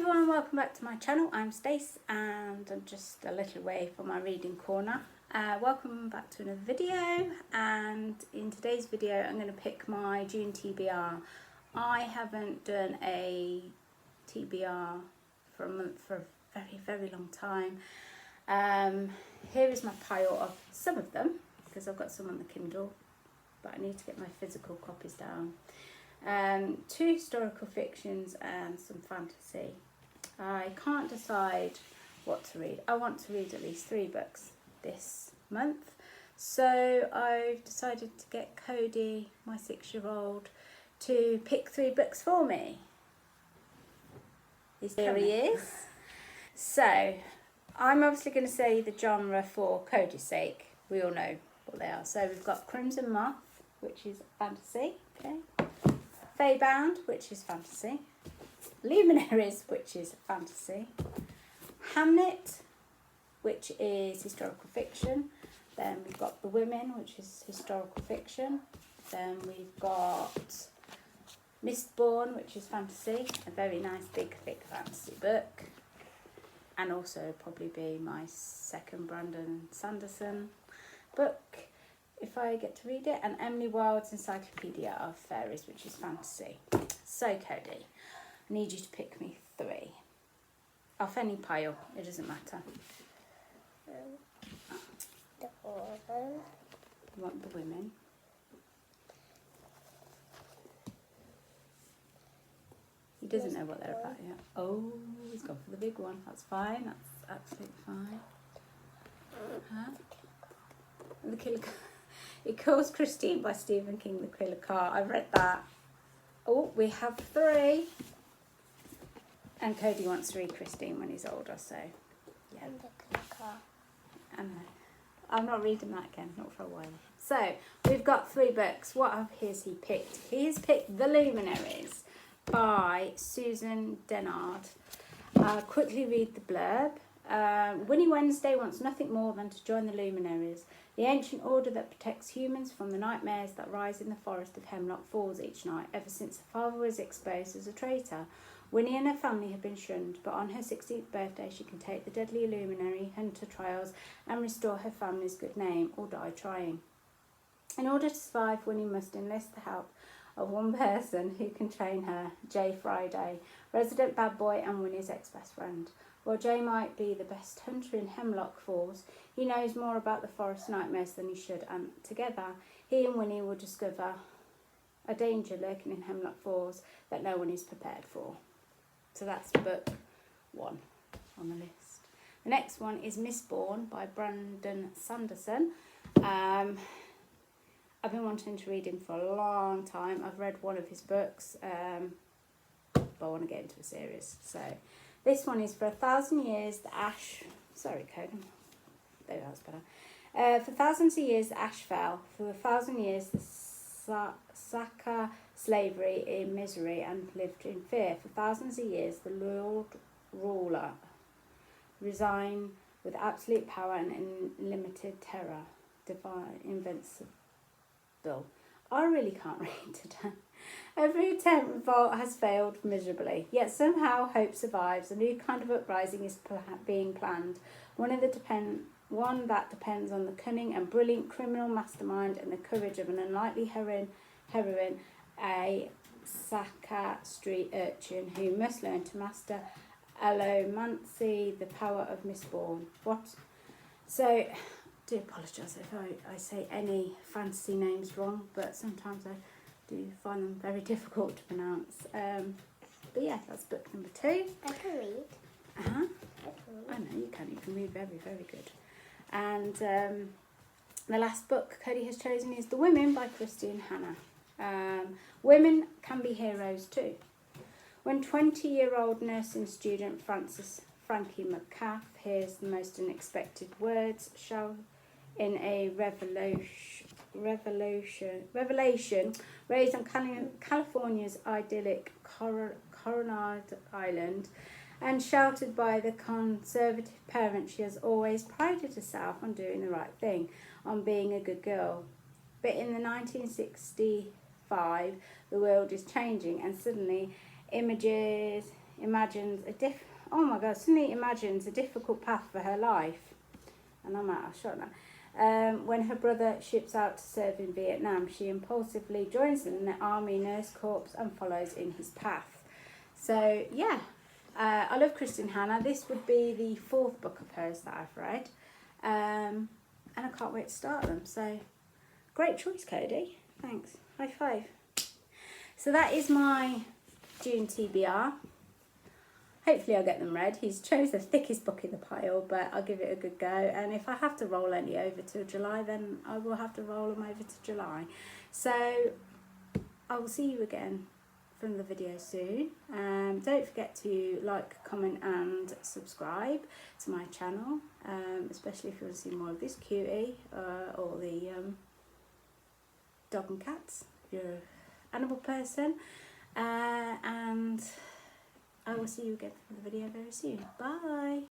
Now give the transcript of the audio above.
everyone, welcome back to my channel. I'm Stace and I'm just a little way from my reading corner. Welcome back to another video, and in today's video I'm going to pick my June TBR. I haven't done a TBR for a very long time. Here is my pile of some of them because I've got some on the Kindle, but I need to get my physical copies down. 2 historical fictions and some fantasy. I can't decide what to read. I want to read at least 3 books this month, so I've decided to get Cody, my 6-year-old, to pick 3 books for me. Here he is. So I'm obviously going to say the genre for Cody's sake. We all know what they are. So we've got Crimson Moth, which is fantasy. Okay. Feybound, which is fantasy. Luminaries, which is fantasy. Hamnet, which is historical fiction. Then we've got The Women, which is historical fiction. Then we've got Mistborn, which is fantasy. A very nice, big, thick fantasy book. And also probably be my second Brandon Sanderson book, if I get to read it, and Emily Wilde's Encyclopedia of Fairies, which is fantasy. So Cody, I need you to pick me 3. Off any pile, it doesn't matter. The Women. You want The Women? He doesn't know what they're about yet. Oh, he's gone for the big one. That's fine, that's absolutely fine. Huh? The Killer It Calls Christine by Stephen King, The Killer Car. I've read that. Oh, we have 3. And Cody wants to read Christine when he's older, so yeah. And the Killer Car. I know. I'm not reading that again, not for a while. So, we've got 3 books. What has he picked? He has picked The Luminaries by Susan Dennard. I'll quickly read the blurb. Winnie Wednesday wants nothing more than to join the Luminaries, the ancient order that protects humans from the nightmares that rise in the forest of Hemlock Falls each night, ever since her father was exposed as a traitor. Winnie and her family have been shunned, but on her 16th birthday she can take the deadly luminary hunter trials and restore her family's good name, or die trying. In order to survive, Winnie must enlist the help of one person who can train her, Jay Friday, resident bad boy and Winnie's ex-best friend. While Jay might be the best hunter in Hemlock Falls, he knows more about the forest nightmares than he should, and together he and Winnie will discover a danger lurking in Hemlock Falls that no one is prepared for. So that's book 1 on the list. The next one is Mistborn by Brandon Sanderson. I've been wanting to read him for a long time. I've read one of his books, but I want to get into a series. So this one is for 1,000 years the ash... Sorry, Code. There, that's better. For thousands of years the ash fell. For 1,000 years the Saka slavery in misery and lived in fear. For thousands of years the Lord Ruler resigned with absolute power and unlimited terror. Divine invincible. I really can't read today. Every attempt revolt has failed miserably, yet somehow hope survives. A new kind of uprising is being planned, one that depends on the cunning and brilliant criminal mastermind and the courage of an unlikely heroine, a Saka Street urchin who must learn to master allomancy, the power of Mistborn. What? So, I do apologise if I say any fantasy names wrong, but sometimes I do find them very difficult to pronounce. But yeah, that's book number 2. I can read. Uh-huh. I I know you can. You can read very good. And the last book Cody has chosen is The Women by Christine Hanna. Women can be heroes too. When 20-year-old nursing student Frankie McCaff hears the most unexpected words in a revelation raised on California's idyllic Coronado Island and sheltered by the conservative parents, she has always prided herself on doing the right thing, on being a good girl. But in the 1965, the world is changing, and suddenly images imagines oh my God, suddenly imagines a difficult path for her life. And I'm out of shot now. When her brother ships out to serve in Vietnam, she impulsively joins in the Army Nurse Corps and follows in his path. So yeah, I love Kristin Hannah. This would be the 4th book of hers that I've read. And I can't wait to start them. So great choice, Cody. Thanks. High five. So that is my June TBR. Hopefully I'll get them read. He's chose the thickest book in the pile, but I'll give it a good go. And if I have to roll any over to July, then I will have to roll them over to July. So I will see you again from the video soon. Don't forget to like, comment and subscribe to my channel, especially if you want to see more of this cutie or the dog and cats if you're an animal person. And I will see you again for the video very soon. Bye.